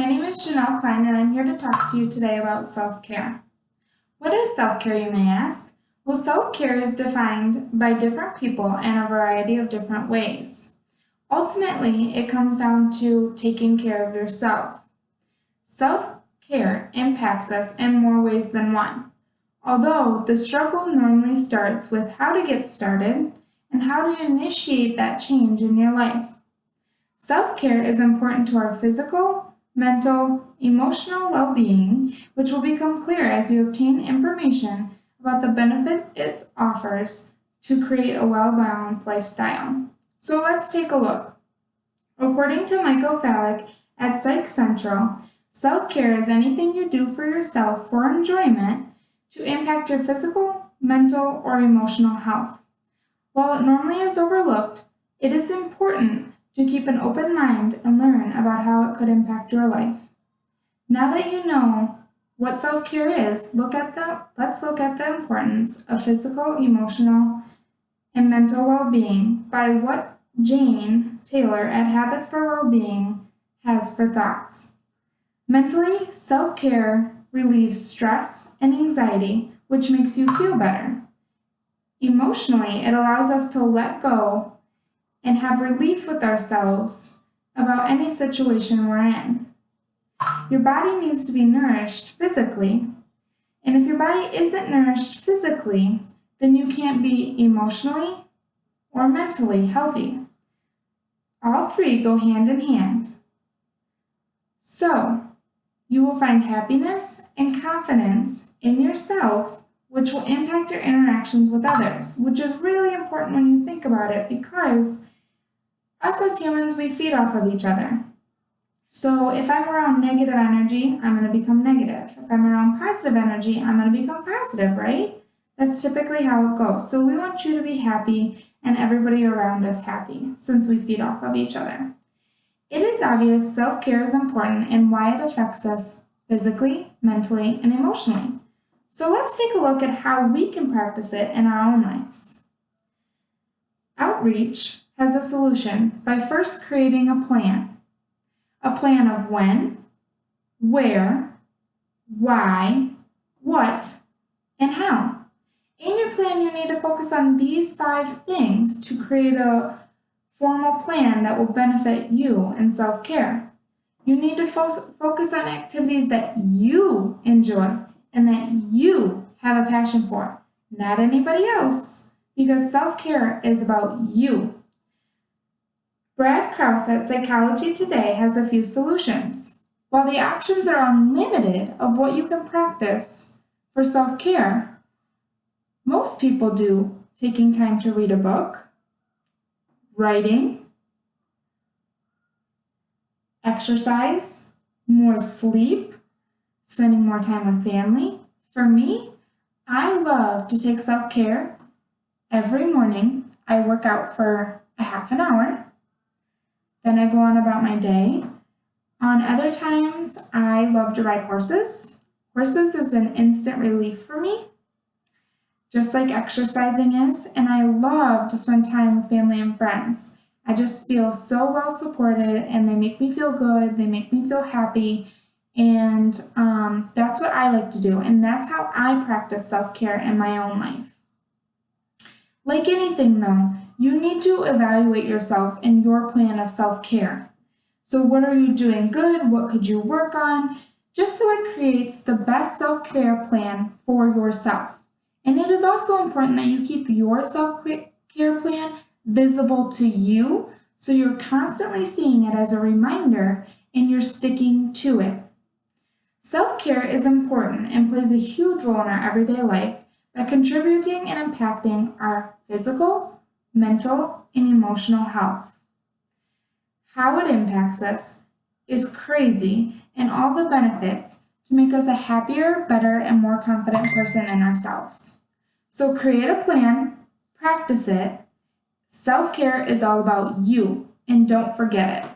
my name is Janelle Klein, and I'm here to talk to you today about self-care. What is self-care, you may ask? Well, self-care is defined by different people in a variety of different ways. Ultimately, it comes down to taking care of yourself. Self-care impacts us in more ways than one, although the struggle normally starts with how to get started and how to initiate that change in your life. Self-care is important to our physical, mental, emotional well-being, which will become clear as you obtain information about the benefit it offers to create a well-balanced lifestyle. So let's take a look. According to Michael Falick at Psych Central, self-care is anything you do for yourself for enjoyment to impact your physical, mental, or emotional health. While it normally is overlooked, it is important to keep an open mind and learn about how it could impact your life. Now that you know what self-care is, let's look at the importance of physical, emotional, and mental well-being by what Jane Taylor at Habits for Wellbeing has for thoughts. Mentally, self-care relieves stress and anxiety, which makes you feel better. Emotionally, it allows us to let go and have relief with ourselves about any situation we're in. Your body needs to be nourished physically, and if your body isn't nourished physically, then you can't be emotionally or mentally healthy. All three go hand in hand. So, you will find happiness and confidence in yourself, which will impact your interactions with others, which is really important when you think about it because us as humans, we feed off of each other. So if I'm around negative energy, I'm going to become negative. If I'm around positive energy, I'm going to become positive, right? That's typically how it goes. So we want you to be happy and everybody around us happy since we feed off of each other. It is obvious self-care is important and why it affects us physically, mentally, and emotionally. So let's take a look at how we can practice it in our own lives. Outreach has a solution by first creating a plan of when, where, why, what, and how. In your plan, you need to focus on these 5 things to create a formal plan that will benefit you in self-care. You need to focus on activities that you enjoy and that you have a passion for, not anybody else, because self-care is about you. Brad Krause at Psychology Today has a few solutions. While the options are unlimited of what you can practice for self-care, most people do taking time to read a book, writing, exercise, more sleep, spending more time with family. For me, I love to take self-care every morning. I work out for a half an hour. Then I go on about my day. On other times, I love to ride horses. Horses is an instant relief for me, just like exercising is, and I love to spend time with family and friends. I just feel so well supported, and they make me feel good, they make me feel happy, and that's what I like to do, and that's how I practice self-care in my own life. Like anything though, you need to evaluate yourself and your plan of self-care. So what are you doing good? What could you work on? Just so it creates the best self-care plan for yourself. And it is also important that you keep your self-care plan visible to you so you're constantly seeing it as a reminder and you're sticking to it. Self-care is important and plays a huge role in our everyday life by contributing and impacting our physical, mental, and emotional health. How it impacts us is crazy, and all the benefits to make us a happier, better, and more confident person in ourselves. So create a plan, practice it. Self-care is all about you, and don't forget it.